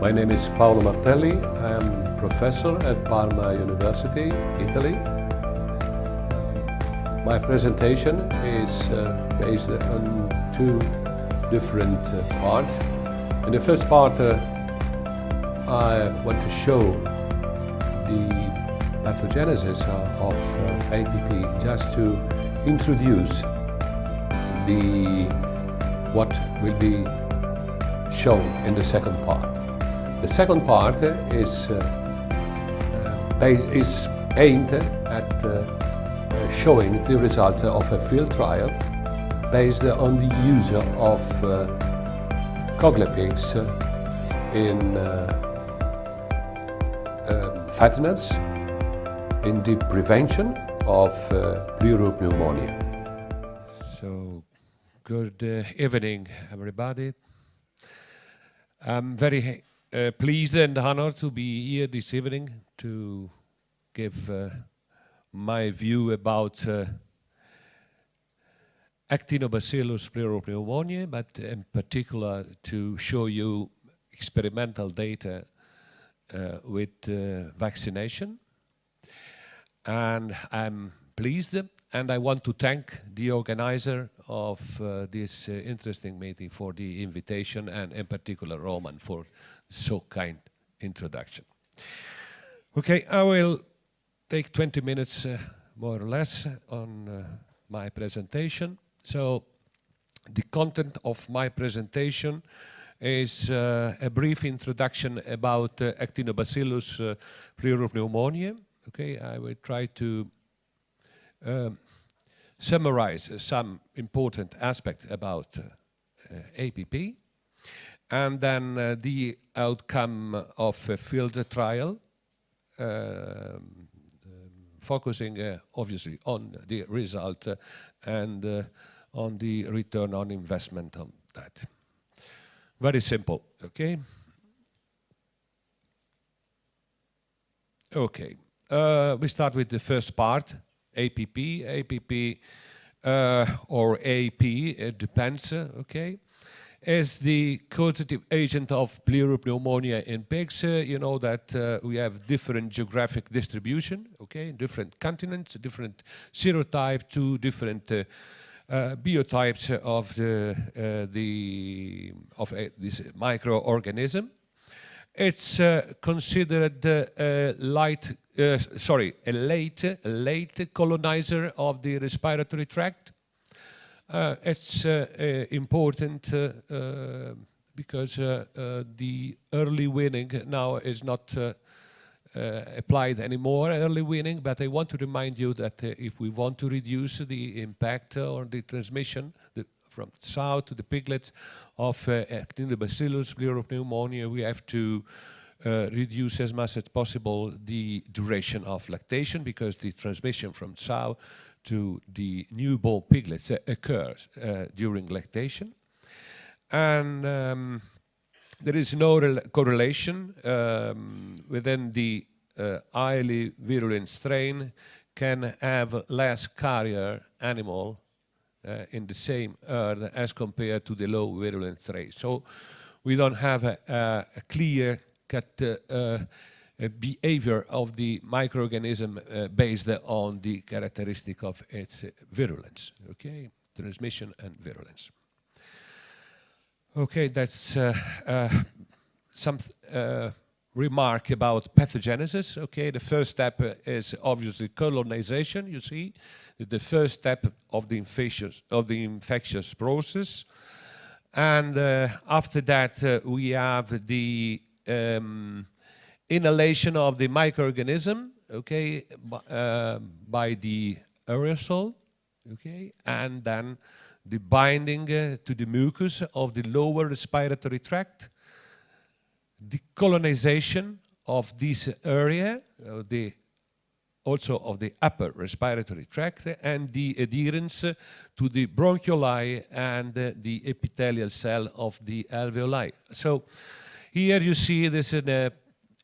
My name is Paolo Martelli. I am professor at Parma University, Italy. My presentation is based on two different parts. In the first part, I want to show the pathogenesis of APP, just to introduce what will be shown in the second part. The second part is aimed at showing the result of a field trial based on the use of coglepics in fatness in the prevention of pleural pneumonia. So, good evening, everybody. I'm very pleased and honored to be here this evening to give my view about Actinobacillus pleuropneumonia, but in particular to show you experimental data with vaccination. And I'm pleased, and I want to thank the organizer of this interesting meeting for the invitation, and in particular Roman for so kind introduction. Okay, I will take 20 minutes more or less on my presentation. So the content of my presentation is a brief introduction about Actinobacillus pleuropneumonia. Okay, I will try to summarize some important aspects about APP, and then the outcome of a field trial, focusing obviously on the result and on the return on investment on that. Very simple, okay? Okay, we start with the first part, APP. APP or AP, it depends, okay? Is the causative agent of pleuropneumonia in pigs. You know that we have different geographic distribution, okay? Different continents, different serotype, two different biotypes of this microorganism. It's considered a late colonizer of the respiratory tract. It's important because the early weaning now is not applied anymore, early weaning, but I want to remind you that if we want to reduce the impact or the transmission from sow to the piglets of Actinobacillus pleuropneumonia, we have to reduce as much as possible the duration of lactation, because the transmission from sow to the newborn piglets occurs during lactation. And there is no correlation within the highly virulent strain can have less carrier animal in the same herd as compared to the low virulent strain. So we don't have a clear-cut behavior of the microorganism based on the characteristic of its virulence, okay? Transmission and virulence. Okay, that's some remark about pathogenesis, okay? The first step is obviously colonization, you see. The first step of the infectious process. And after that, we have the inhalation of the microorganism, okay, by the aerosol, okay, and then the binding to the mucus of the lower respiratory tract, the colonization of this area, also of the upper respiratory tract, and the adherence to the bronchioli and the epithelial cell of the alveoli. So here you see this in a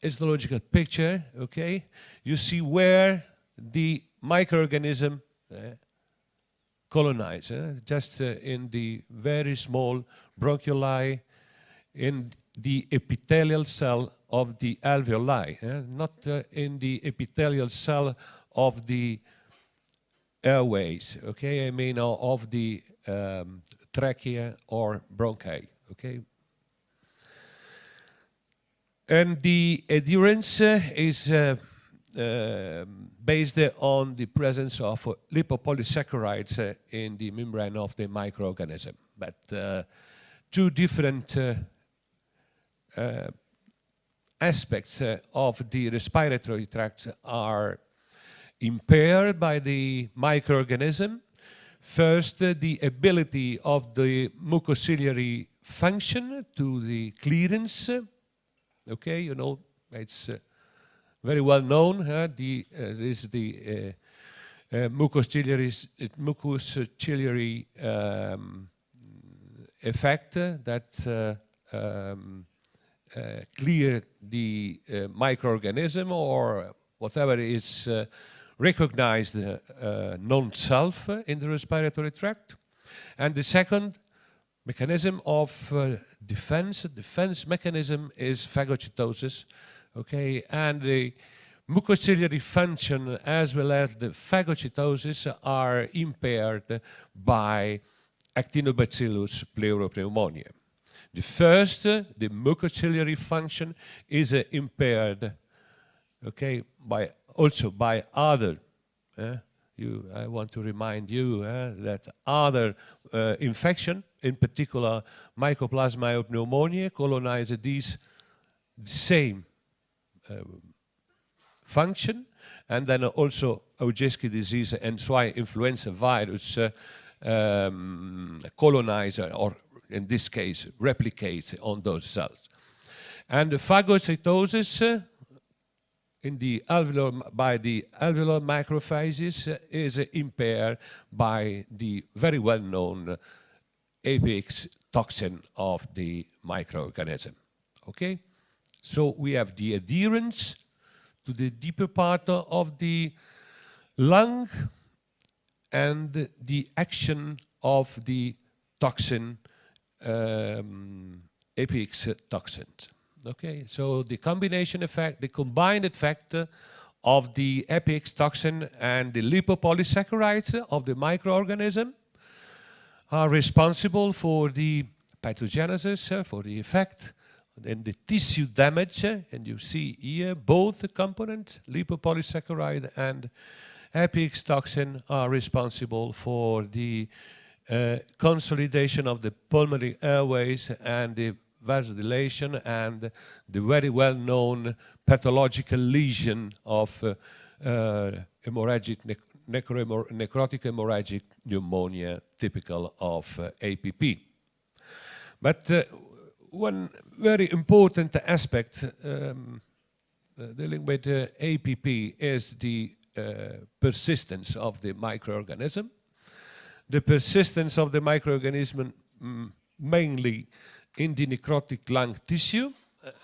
histological picture, okay? You see where the microorganism colonize, just in the very small bronchioli, in the epithelial cell of the alveoli, not in the epithelial cell of the airways, okay? I mean of the trachea or bronchi, okay? And the adherence is based on the presence of lipopolysaccharides in the membrane of the microorganism. But two different aspects of the respiratory tract are impaired by the microorganism. First, the ability of the mucociliary function to the clearance. Okay, you know, it's very well known. This is the mucociliary effect that clear the microorganism or whatever is recognized non-self in the respiratory tract. And the second mechanism of defense mechanism is phagocytosis, okay? And the mucociliary function as well as the phagocytosis are impaired by Actinobacillus pleuropneumonia. The first, the mucociliary function is impaired, okay, also by other. I want to remind you that other infection, in particular Mycoplasma pneumonia, colonize these same function, and then also Ojeski disease and swine influenza virus colonize, or in this case, replicates on those cells. And the phagocytosis in the by the alveolar macrophages is impaired by the very well-known APX toxin of the microorganism. Okay? So we have the adherence to the deeper part of the lung and the action of the toxin, APX toxins. Okay, so the combination effect, the combined effect of the APX toxin and the lipopolysaccharides of the microorganism are responsible for the pathogenesis, for the effect, and the tissue damage. And you see here both the components, lipopolysaccharide and APX toxin, are responsible for the consolidation of the pulmonary airways and the vasodilation and the very well-known pathological lesion of necrotic hemorrhagic pneumonia, typical of APP. But one very important aspect dealing with APP is the persistence of the microorganism. The persistence of the microorganism mainly in the necrotic lung tissue,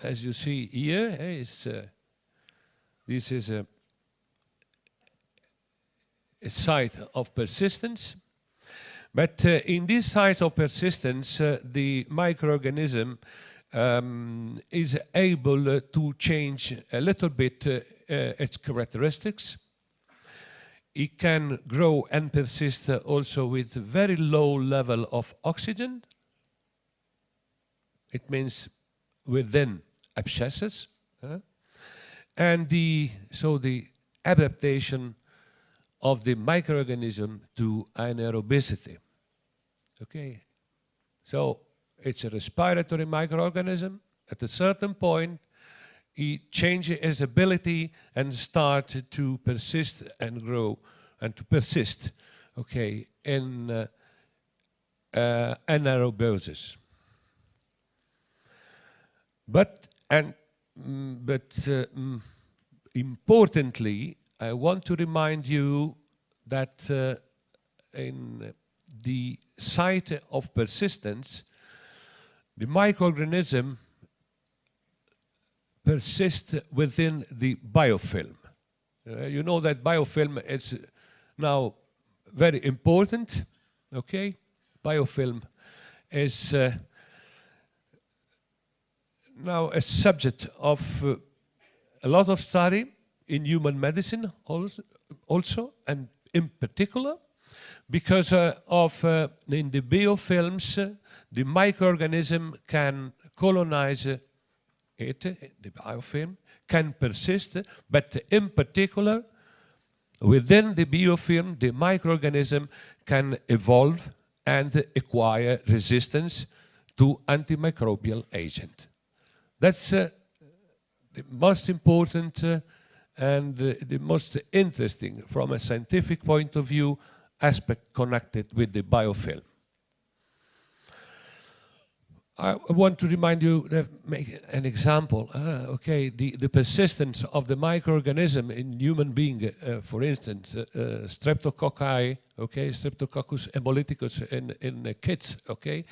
as you see here, this is a site of persistence. But in this site of persistence, the microorganism is able to change a little bit its characteristics. It can grow and persist also with very low level of oxygen. It means within abscesses. And so the adaptation of the microorganism to anaerobicity. Okay, so it's a respiratory microorganism. At a certain point, it changes its ability and starts to persist and grow and to persist, okay, in anaerobioses. But importantly, I want to remind you that in the site of persistence, the microorganism persists within the biofilm. You know that biofilm is now very important, okay? Biofilm is now a subject of a lot of study in human medicine also, and in particular because in the biofilms, the microorganism can colonize it, the biofilm, can persist, but in particular, within the biofilm, the microorganism can evolve and acquire resistance to antimicrobial agent. That's the most important and the most interesting, from a scientific point of view, aspect connected with the biofilm. I want to remind you, make an example. Okay, the persistence of the microorganism in human being, for instance, streptococci, okay, Streptococcus hemolyticus in kids, okay,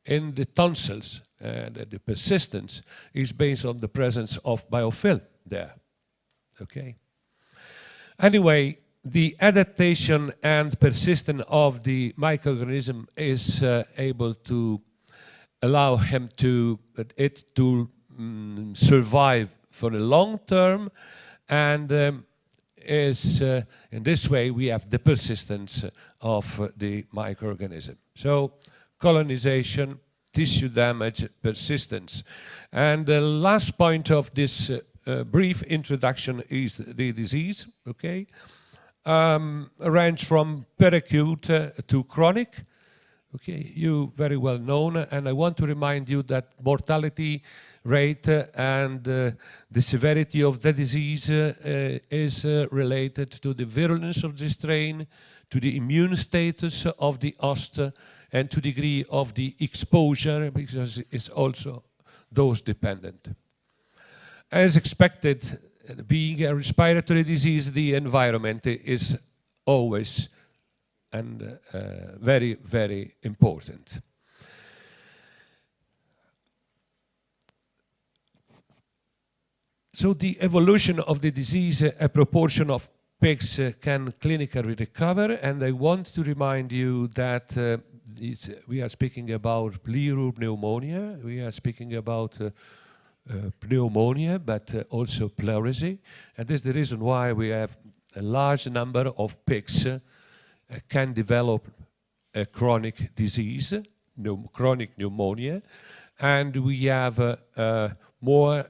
in the tonsils, and the persistence is based on the presence of biofilm there, okay. Anyway, the adaptation and persistence of the microorganism is able to allow it to survive for a long term, and in this way we have the persistence of the microorganism. So colonization, tissue damage, persistence. And the last point of this brief introduction is the disease, okay? Range from peracute to chronic. Okay, you very well known, and I want to remind you that mortality rate and the severity of the disease is related to the virulence of the strain, to the immune status of the host, and to the degree of the exposure, because it's also dose dependent. As expected, being a respiratory disease, the environment is always and very, very important. So the evolution of the disease, a proportion of pigs can clinically recover, and I want to remind you that we are speaking about pleuro pneumonia, we are speaking about pneumonia, but also pleurisy, and this is the reason why we have a large number of pigs can develop a chronic disease, chronic pneumonia, and we have more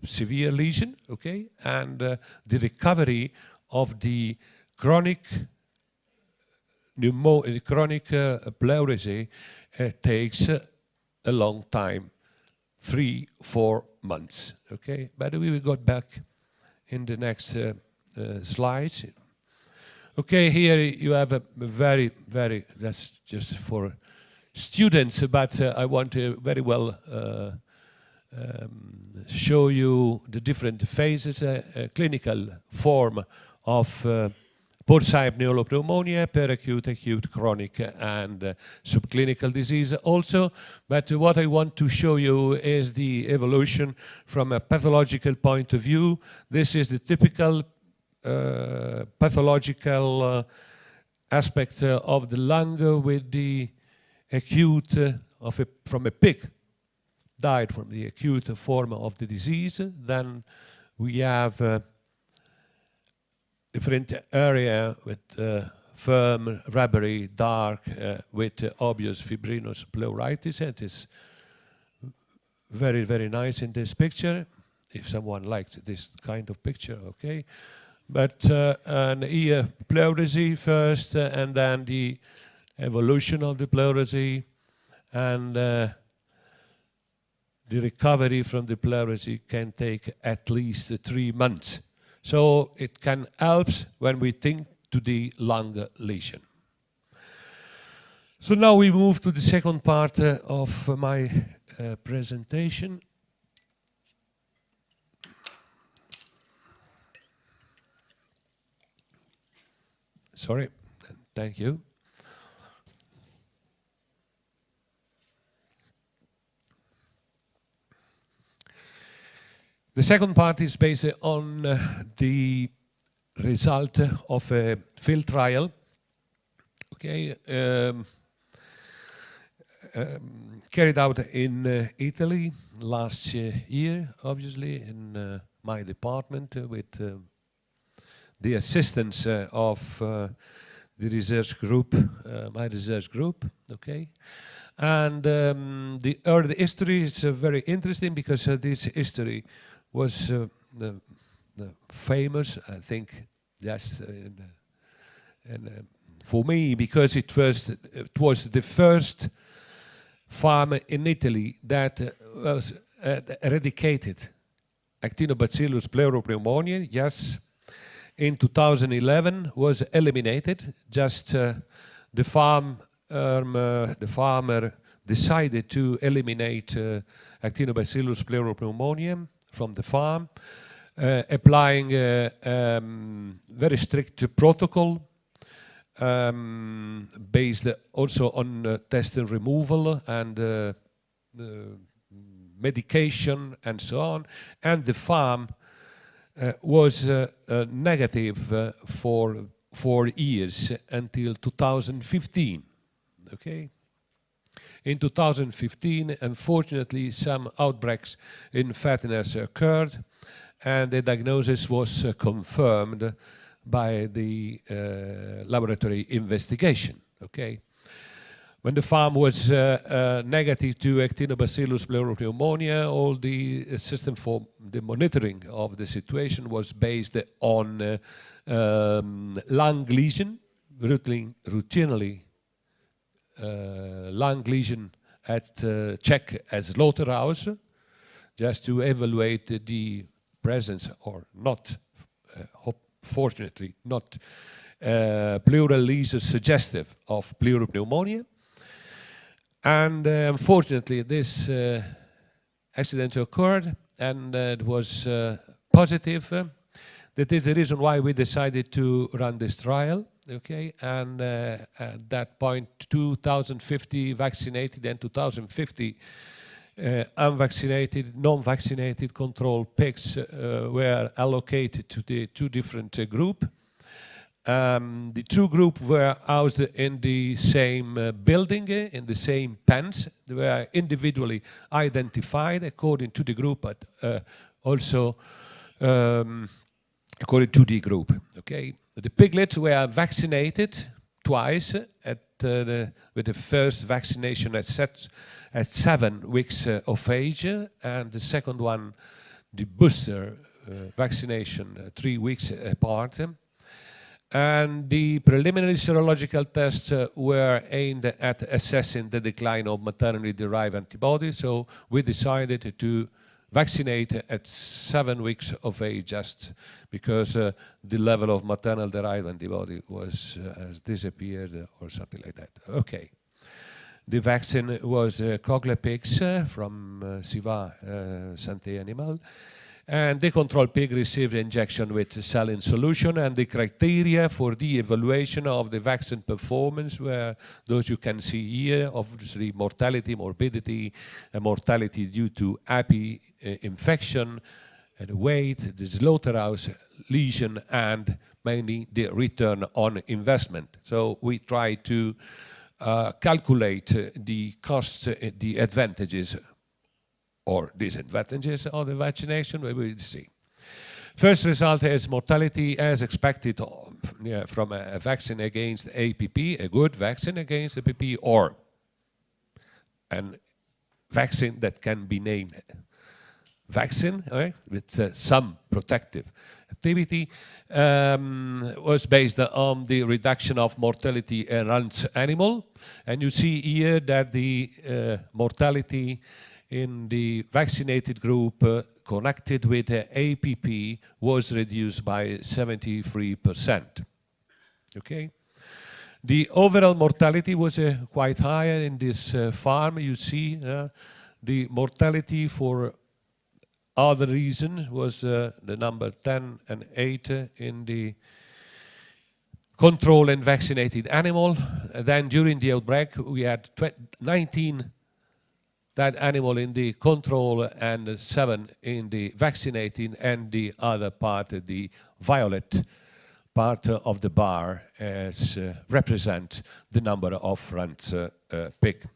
severe lesion, okay, and the recovery of the chronic pleurisy takes a long time, 3-4 months, okay. But we will go back in the next slides. Okay, here you have a very, that's just for students, but I want to very well show you the different phases, clinical form of porcine pneumopneumonia, peracute, acute, chronic, and subclinical disease also. But what I want to show you is the evolution from a pathological point of view. This is the typical pathological aspect of the lung with the acute from a pig died from the acute form of the disease. Then we have different area with firm, rubbery, dark, with obvious fibrinous pleuritis. It is very, very nice in this picture. If someone likes this kind of picture, okay. But an ear pleurisy first, and then the evolution of the pleurisy, and the recovery from the pleurisy can take at least 3 months. So it can help when we think to the lung lesion. So now we move to the second part of my presentation. Sorry, thank you. The second part is based on the result of a field trial. Okay, carried out in Italy last year, obviously, in my department with the assistance of the research group, my research group, okay? And the early history is very interesting because this history was the famous, I think, yes, and for me, because it was the first farm in Italy that was eradicated Actinobacillus pleuropneumonia. Yes, in 2011 was eliminated. Just the farmer decided to eliminate Actinobacillus pleuropneumonia from the farm, applying a very strict protocol based also on test and removal and medication and so on. And the farm was negative for 4 years until 2015. Okay. In 2015, unfortunately, some outbreaks in fatness occurred, and the diagnosis was confirmed by the laboratory investigation. Okay. When the farm was negative to Actinobacillus pleuropneumonia, all the system for the monitoring of the situation was based on lung lesion, routinely lung lesion at check at slaughterhouse, just to evaluate the presence or not, fortunately, not pleural lesion suggestive of pleuropneumonia. And unfortunately, this accident occurred, and it was positive. That is the reason why we decided to run this trial. Okay, and at that point, 2,050 vaccinated and 2,050 unvaccinated, non-vaccinated control pigs were allocated to the two different groups. The two groups were housed in the same building, in the same pens. They were individually identified according to the group, but also according to the group. Okay, the piglets were vaccinated twice with the first vaccination at 7 weeks of age, and the second one, the booster vaccination, 3 weeks apart. And the preliminary serological tests were aimed at assessing the decline of maternally derived antibodies. So we decided to vaccinate at 7 weeks of age, just because the level of maternal derived antibody has disappeared or something like that. Okay. The vaccine was Coglepix from Siva Santé Animal. And the control pig received injection with saline solution, and the criteria for the evaluation of the vaccine performance were those you can see here, obviously mortality, morbidity, mortality due to API infection, and weight, the slaughterhouse lesion, and mainly the return on investment. So we try to calculate the cost, the advantages or disadvantages of the vaccination. We will see. First result is mortality as expected from a vaccine against APP, a good vaccine against APP, or a vaccine that can be named vaccine, right, with some protective activity, was based on the reduction of mortality around animal. And you see here that the mortality in the vaccinated group connected with APP was reduced by 73%. Okay? The overall mortality was quite higher in this farm. You see the mortality for other reason was the number 10 and 8 in the control and vaccinated animal. Then during the outbreak, we had 19 that animal in the control and 7 in the vaccinating, and the other part, the violet part of the bar, as represent the number of runs pig.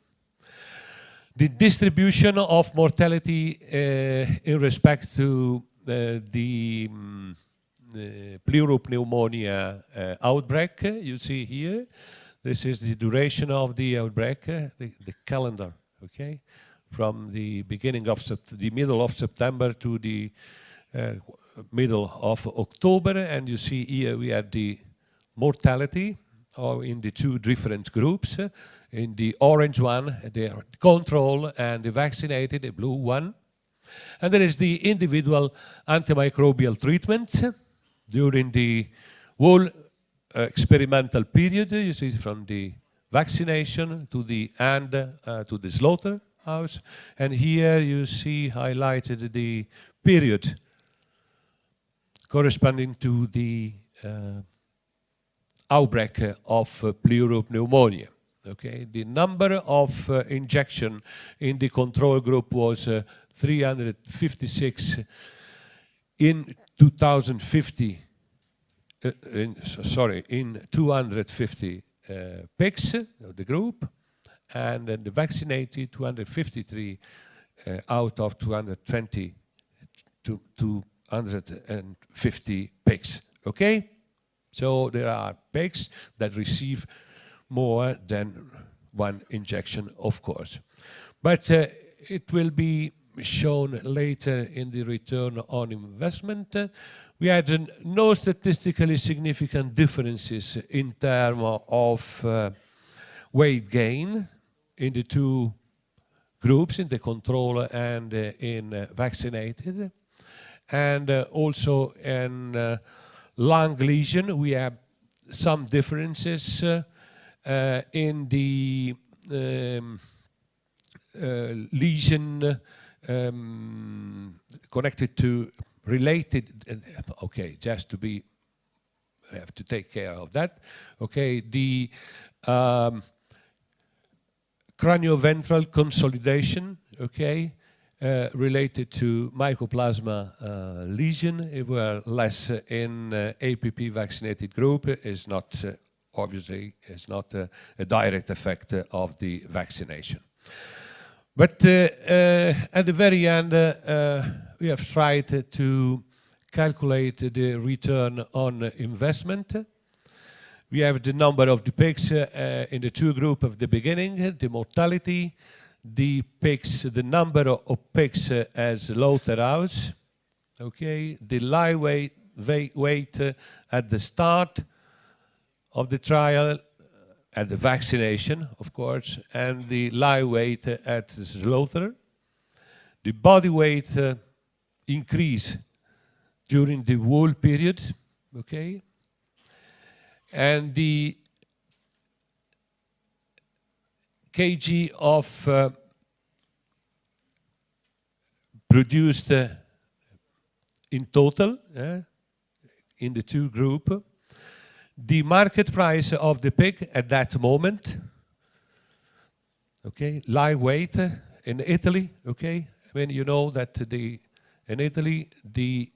The distribution of mortality in respect to the pleuropneumonia outbreak, you see here. This is the duration of the outbreak, the calendar, okay? From the beginning of the middle of September to the middle of October, and you see here we had the mortality in the two different groups. In the orange one, the control, and the vaccinated, the blue one. And there is the individual antimicrobial treatment during the whole experimental period. You see from the vaccination to the to the slaughterhouse. And here you see highlighted the period corresponding to the outbreak of pleuropneumonia. Okay, the number of injection in the control group was 356 in 2050. In 250 pigs of the group, and then the vaccinated 253 out of 220 to 250 pigs. Okay, so there are pigs that receive more than one injection, of course. But it will be shown later in the return on investment. We had no statistically significant differences in terms of weight gain in the two groups, in the control and in vaccinated. And also in lung lesion, we have some differences in the lesion connected to related, okay, just to be, I have to take care of that. Okay, the cranioventral consolidation, okay, related to mycoplasma lesion, it were less in APP vaccinated group, is not obviously is not a direct effect of the vaccination. But at the very end, we have tried to calculate the return on investment. We have the number of the pigs in the two groups of the beginning, the mortality, the pigs, the number of pigs as slaughterhouse, okay, the live weight at the start of the trial, at the vaccination, of course, and the live weight at the slaughter. The body weight increase during the whole period, okay? And the kg of produced in total in the two groups. The market price of the pig at that moment, okay, live weight in Italy, okay. I mean, you know that in Italy the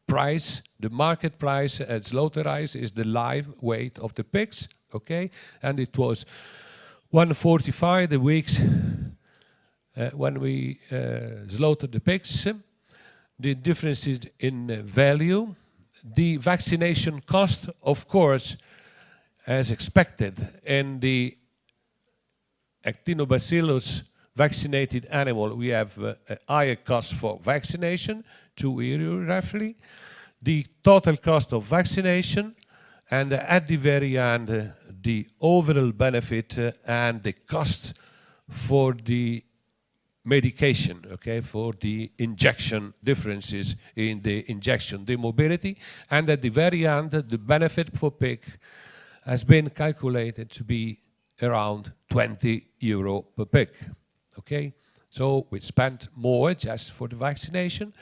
price, the market price at slaughterhouse is the live weight of the pigs, okay, and it was 145 the weeks when we slaughtered the pigs. The difference is in value. The vaccination cost, of course, as expected, in the Actinobacillus vaccinated animal, we have a higher cost for vaccination, €2 roughly. The total cost of vaccination, and at the very end, the overall benefit and the cost for the medication, okay, for the injection differences in the injection, the mobility, and at the very end, the benefit for pig has been calculated to be around €20 per pig, okay? So we spent more just for the vaccination,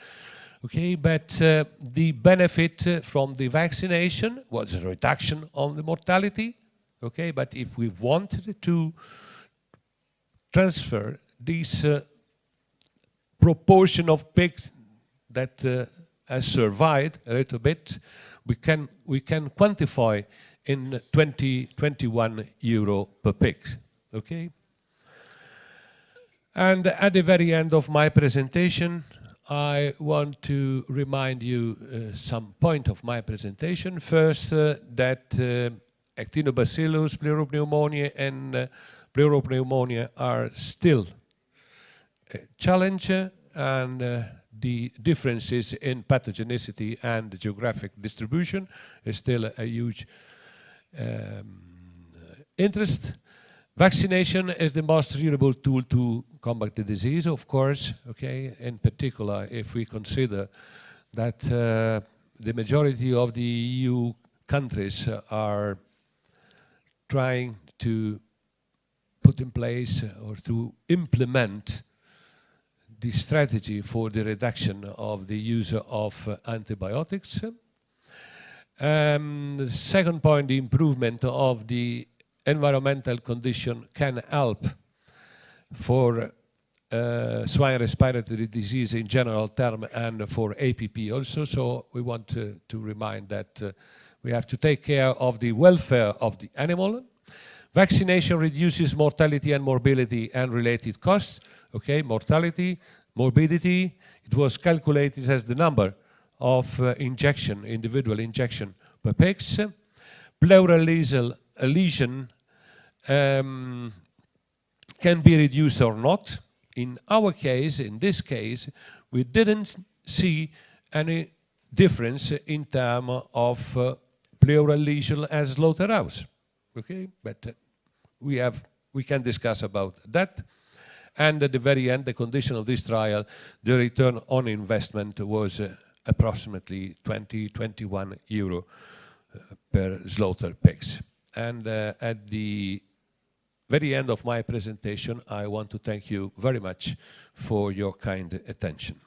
okay, but the benefit from the vaccination was a reduction on the mortality, okay, but if we wanted to transfer this proportion of pigs that has survived a little bit, we can quantify in 21 euro per pig, okay? And at the very end of my presentation, I want to remind you some point of my presentation. First, that Actinobacillus, pleuropneumonia, and pleuropneumonia are still a challenge, and the differences in pathogenicity and geographic distribution is still a huge interest. Vaccination is the most reliable tool to combat the disease, of course, okay? In particular, if we consider that the majority of the EU countries are trying to put in place or to implement the strategy for the reduction of the use of antibiotics. The second point, the improvement of the environmental condition can help for swine respiratory disease in general term and for APP also. So we want to remind that we have to take care of the welfare of the animal. Vaccination reduces mortality and morbidity and related costs. Okay, mortality, morbidity, it was calculated as the number of individual injection per pigs. Pleural lesion can be reduced or not. In our case, in this case, we didn't see any difference in terms of pleural lesion as slaughterhouse. Okay, but we can discuss about that. And at the very end, the condition of this trial, the return on investment was approximately 21 euro per slaughter pigs. And at the very end of my presentation, I want to thank you very much for your kind attention.